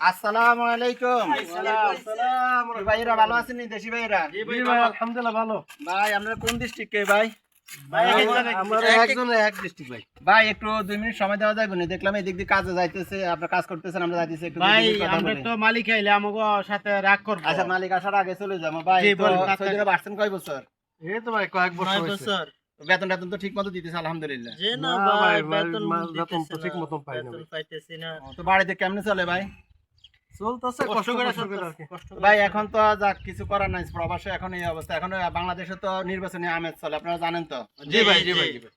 আসসালামু আলাইকুম। ভাইরা ভালো আছেন? দেশি ভাইরা? আলহামদুলিল্লাহ ভালো। ভাই আপনারা কোন ডিস্ট্রিক্টে ভাই? ভাই একটু 2 মিনিট সময় দেওয়া যাবে না? দেখলাম এদিক দিয়ে কাজে যাইতেছে, আপনারা কাজ করতেছেন, আমরা যাইতেছি একটু। ভাই আমরা তো মালিক আইলে আমাগো সাথে রাগ করব। আচ্ছা, মালিক আসার আগে চলে যাবো ভাই। সৌদি আরব আসছেন কয় বছর? এই তো ভাই কয়েক বছর। বেতন টেতন তো ঠিক মতো দিতেছে আলহামদুলিল্লাহ। যে না ভাই বেতন তো ঠিক মতো পাই না, পাইতেছি না। তো বাড়িতে কেমনে চলে ভাই? চলতেছে কষ্ট করে আর কি। ভাই এখন তো যা কিছু করার নাই, প্রবাসে এখন এই অবস্থা। এখন বাংলাদেশে তো নির্বাচনী আমেজ চলে, আপনারা জানেন তো। জি ভাই।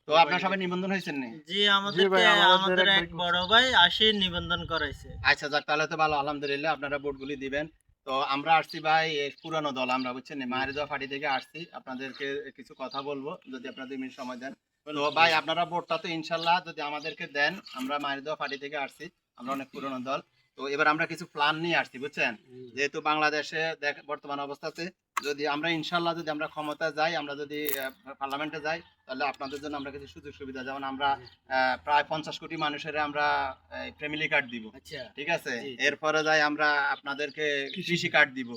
তো আপনারা সবাই নিবন্ধন হয়েছেন নি? জি আমাদের এক বড় ভাই আসি নিবন্ধন করাইছে। আচ্ছা যাক, তাহলে তো ভালো, আলহামদুলিল্লাহ। আপনারা ভোটগুলি দিবেন। তো আমরা আসছি ভাই পুরানো দল, আমরা বুঝছেন মায়েরদোয়া ফাটি থেকে আসছি, আপনাদেরকে কিছু কথা বলবো, যদি আপনারা 2 মিনিট সময় দেন। তো ভাই আপনারা ভোটটা তো ইনশাল্লাহ যদি আমাদেরকে দেন, আমরা মায়েরদোয়া ফাটি থেকে আসছি, আমরা অনেক পুরনো দল। তো এবার আমরা কিছু প্ল্যান নিয়ে আসছি, বুঝছেন। যেহেতু বাংলাদেশে বর্তমান অবস্থাতে যদি আমরা ইনশাল্লাহ যদি আমরা ক্ষমতা যাই, আমরা যদি পার্লামেন্টে যাই, তাহলে আপনাদের জন্য আমরা কিছু সুযোগ সুবিধা, যেমন আমরা প্রায় 50 কোটি মানুষের আমরা ফ্যামিলি কার্ড দিব। ঠিক আছে, এরপরে যাই আমরা আপনাদেরকে কৃষি কার্ড দিব।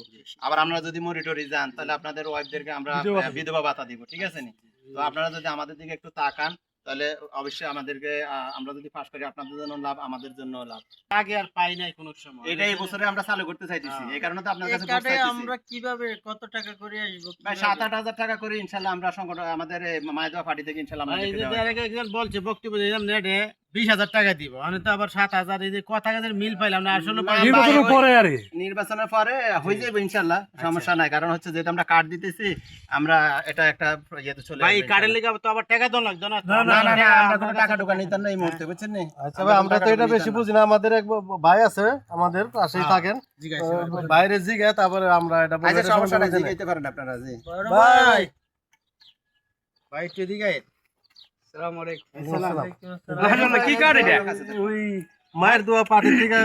আবার আমরা যদি মরিটরি যান, তাহলে আপনাদের ওয়াইফদেরকে আমরা বিধবা ভাতা দিব। ঠিক আছে নি? তো আপনারা যদি আমাদের দিকে একটু তাকান, তাহলে অবশ্যই আমাদেরকে, আমরা যদি পাস করি আপনাদের জন্য লাভ, আমাদের জন্য লাভ। আগে আর পাই নাই কোন সময়, এটা এই বছরে আমরা চালু করতে চাইতেছি, এই কারণে তো আপনাদের কাছে বলতে চাইতেছি। আমরা কিভাবে কত টাকা করে আসব ভাই 7-8 হাজার টাকা করে ইনশাআল্লাহ আমরা সংগঠন আমাদের মায়েদোয়া পার্টি থেকে ইনশাআল্লাহ আমরা এই যে একজন বলছে বক্তব্য দিলাম নেটে 20,000 টাকা দিব, আমি তো আবার 7,000 এই যে কথা কাজের মিল পাইলাম না। আসলে নির্বাচনের পরে হয়ে যাবে ইনশাআল্লাহ, সমস্যা নাই। কারণ হচ্ছে যেহেতু আমরা কার্ড দিতেছি, আমরা এটা একটা ইয়েতে চলে ভাই কার্ডের লাগা তো আবার টাকা দেন লাগবে না। না আমরা কোনো টাকা ঢোকা নিতাম না এই মুহূর্তে, বুঝছেন নি? আচ্ছা ভাই, আমরা তো এটা বেশি বুঝি না। আমাদের এক ভাই আছে, আমাদের পাশেই থাকেন, বাইরে জিগায় তারপরে আমরা এটা বলি। আচ্ছা সমস্যা নাই, জিগাইতে পারেন আপনারা। জি ভাই ভাই একটু দিগাই। আসসালামু আলাইকুম। কি কার্ড এটা? ওই মায়ের দোয়া পার্টি থেকে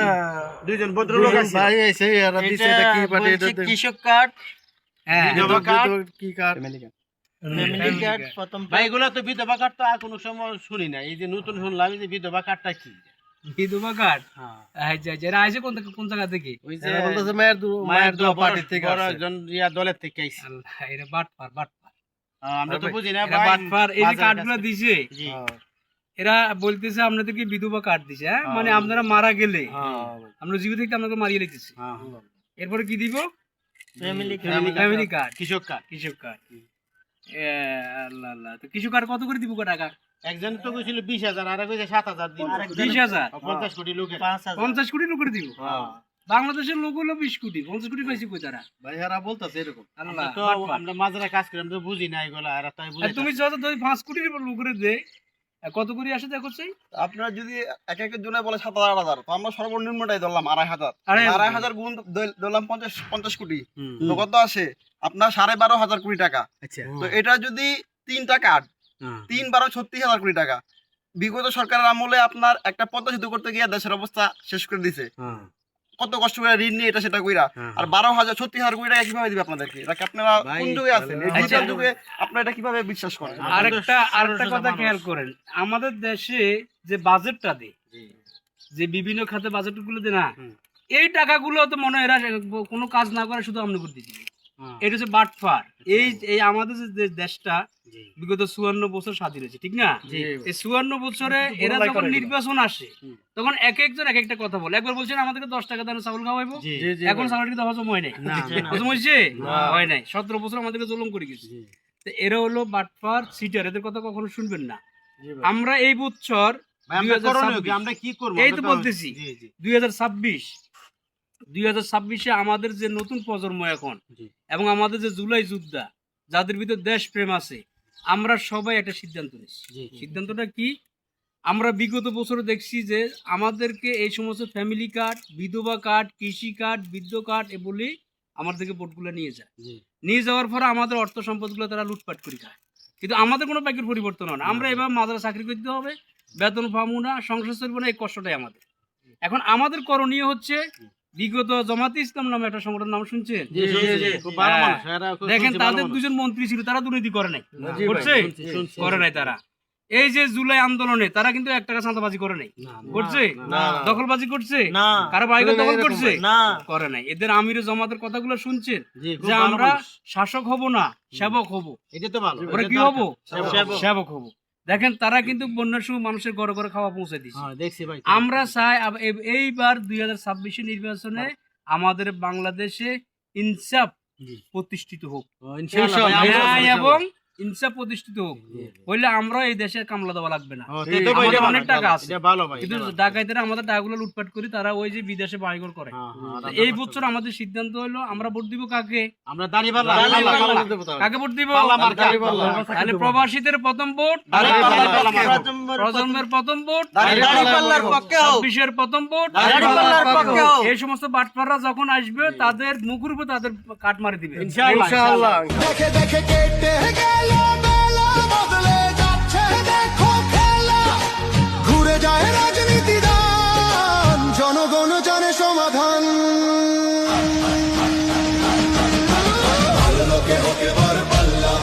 দুইজন ভদ্রলোক আছে ভাই এসে এরা দিছে। এটা কি পার্টি? এটা কৃষক কার্ড, হ্যাঁ বিধবা কার্ড, কি কার্ড? Family card. প্রথম ভাই এগুলা তো বিধবা কার্ড তো আর কোনো সময় শুনি না, এই যে নতুন শুনলাম এই যে বিধবা কার্ডটা কি। বিধবা কার্ড? হ্যাঁ যারা আইছে কোন জায়গা থেকে? ওই যে বলতেছে মায়ের দোয়া পার্টি থেকে বড় একজন দলের থেকে আইছে। আল্লাহ, এটা বাটপার। আমরা তো বুঝি না এটা বাটপার। এই যে কার্ডগুলো দিছে, জি এরা বলতেছে আপনাদেরকে বিধবা কার্ড দিছে। হ্যাঁ, মানে আপনারা মারা গেলে আমরা জীবিত থেকে আপনাকে মারিয়ে লিখতেছি। এরপরে কি দিব? ফ্যামিলি কার্ড, কৃষক কার্ড। আল্লাহ, তো কৃষক কার্ড কত করে দিব টাকা? একজন তো কইছিল 20,000, আর কইছে 7,000 দিব। 20,000? 50 কোটি লোকের 50 কোটি লোকের দিব। বাংলাদেশের লোক হলো 20 কোটি, 50 কোটি পাইছি কই তারা? ভাই এরা বলতাছে এরকম। আল্লাহ, তো আমরা মাঝরা কাজ করি, আমরা তো বুঝি না এগুলা। আর তাই বুঝি তুমি যত 5 কোটির লোকের দে, কত করে আসে দেখো চাই? আপনার যদি এক এক জনে বলে 7,000 তো আমরা সর্বনিম্নটাই ধরলাম 2,500 গুণ ধরলাম 50 কোটি, তো কত আসে আপনার 12,500 কোটি টাকা। তো এটা যদি 3টা কার্ড 3-12 36,000 কোটি টাকা। বিগত সরকারের আমলে আপনার একটা পদ্মা সেতু করতে গিয়ে দেশের অবস্থা শেষ করে দিছে। কত কষ্ট করে ঋণ নিয়ে এটা সেটা কইরা, আর 36,000 কোটি টাকা কিভাবে দিবে আপনাদেরকে? এটা কি আপনারা কোন যুগে আছেন? এই ডিজিটাল যুগে আপনারা এটা কিভাবে বিশ্বাস করেন? আরেকটা কথা খেয়াল করেন, আমাদের দেশে যে বাজেটটা দেয়, যে বিভিন্ন খাতে বাজেটগুলো দেয় না, এই টাকাগুলো তো মনে হয় এরা কোনো কাজ না করে শুধু আমদানি করে দিচ্ছে। এটা হচ্ছে বাটফার। এই আমাদের যে দেশটা বিগত 54 বছর স্বাধীন হয়েছে, ঠিক না? এই 54 বছরে এরা যখন নির্বাচন আসে, তখন এক একজন এক একটা কথা বলে। একবার বলছেন আমাদেরকে 10 টাকা দাম চাউল খাওয়াইবো, এখন চাউল কিন্তু হজম হয় নাই। হজম হয়েছে? হয় নাই। 17 বছর আমাদেরকে জুলুম করে গেছে। তো এরা হলো বাটফার, সিটার, এদের কথা কখনো শুনবেন না। আমরা এই বছর আমরা কি করব এই তো বলতেছি 2026-এ আমাদের যে নতুন প্রজন্ম এখন, এবং আমাদের যে জুলাই যোদ্ধা যাদের ভিতর দেশ প্রেম আছে, আমরা সবাই একটা সিদ্ধান্ত নিচ্ছি। সিদ্ধান্তটা কি? আমরা বিগত বছরে দেখছি যে আমাদেরকে এই সমস্ত ফ্যামিলি কার্ড, বিধবা কার্ড, কৃষি কার্ড, বৃদ্ধ কার্ড এ বলে আমাদেরকে ভোটগুলো নিয়ে যায়। নিয়ে যাওয়ার পরে আমাদের অর্থ সম্পদগুলো তারা লুটপাট করে খায়। কিন্তু আমাদের কোনো ভাগ্যের পরিবর্তন হয় না। আমরা এবার মাদ্রাসা চাকরি করতে হবে, বেতন পাবো না, সংসার চলবে না, এই কষ্টটাই আমাদের। এখন আমাদের করণীয় হচ্ছে বিগত জামাতে ইসলাম নামে একটা সংগঠন নাম শুনছেন? জি, শুনছি, খুব ভালো হ্যাঁ। মানুষ, এরা খুব দেখেন শুনছি, ভালো তাদের মানুষ। দুজন মন্ত্রী ছিল, তারা দুর্নীতি করে নাই, জি ভাই, করছে? শুনছি। করে নাই তারা। এই যে জুলাই আন্দোলনে তারা কিন্তু 1 টাকা চাঁদাবাজি করে নাই, করছে? দখলবাজি করছে? কারো বাড়িঘর দখল করছে? করে নাই। এদের আমির জামাতের কথাগুলো শুনছেন জি, খুব যে ভালো আমরা মানুষ। শাসক হব না, সেবক হব। এটা তো ভালো, ওরা এটা কি দরকার। হব? সেবক। সেবক হব। দেখেন তারা কিন্তু বন্যার সময় মানুষের ঘরে ঘরে খাওয়া পৌঁছে দিচ্ছে। হ্যাঁ, দেখছি ভাই। আমরা চাই এইবার 2026 নির্বাচনে আমাদের বাংলাদেশে ইনসাফ জি। প্রতিষ্ঠিত হোক, ও, ইনশাআল্লাহ ভাই, আমরা ন্যায় ইনশাআল্লাহ। এবং ইনসাফ প্রতিষ্ঠিত হোক। হইলে আমরা এই দেশে কামলা দেওয়া লাগবে না। ও, তো ভাই, আমাদের এটা অনেক ভালো, টাকা আছে। এটা ভালো ভাই, কিন্তু এটা ভালো। ডাকাইতেরা আমাদের টাকাগুলো লুটপাট করি, তারা ওই যে বিদেশে বাড়িঘর করে। হ্যাঁ, হ্যাঁ, তো রান্না এই করতে বছর হবে। আমাদের সিদ্ধান্ত হলো আমরা ভোট দিব কাকে? আমরা দাঁড়িপাল্লা, দাঁড়িপাল্লা। কাকে ভোট দিব? পাল্লা মার্কা। তাহলে প্রবাসীদের প্রথম ভোট, দাঁড়িপাল্লা মার্কা। প্রজন্মের প্রথম ভোট, দাঁড়িপাল্লার পক্ষে হোক। 26-এর প্রথম ভোট। দাঁড়িপাল্লার পক্ষে হোক। এই সমস্ত বাটপাররা যখন আসবে তাদের মুখের উপর তাদের কাট মারি দিবে। ইনশাআল্লাহ। দেখে দেখে কেটে গেল বেলা, বদলে যাচ্ছে দেখো খেলা, ঘুরে যায় রাজনীতি দান, জনগণ জানে সমাধান। ভালো লোকে হোকে বার পাল্লা,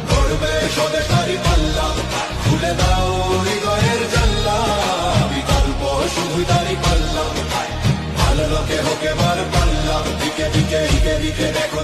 ধরবে স্বদেশারি পাল্লা, খুলে দাও হৃদয়ের জানলা, বিকল্প শুধু দাঁড়ি পাল্লা। ভালো লোকে হোকে বার পাল্লা, দিকে দিকে দিকে দিকে দেখো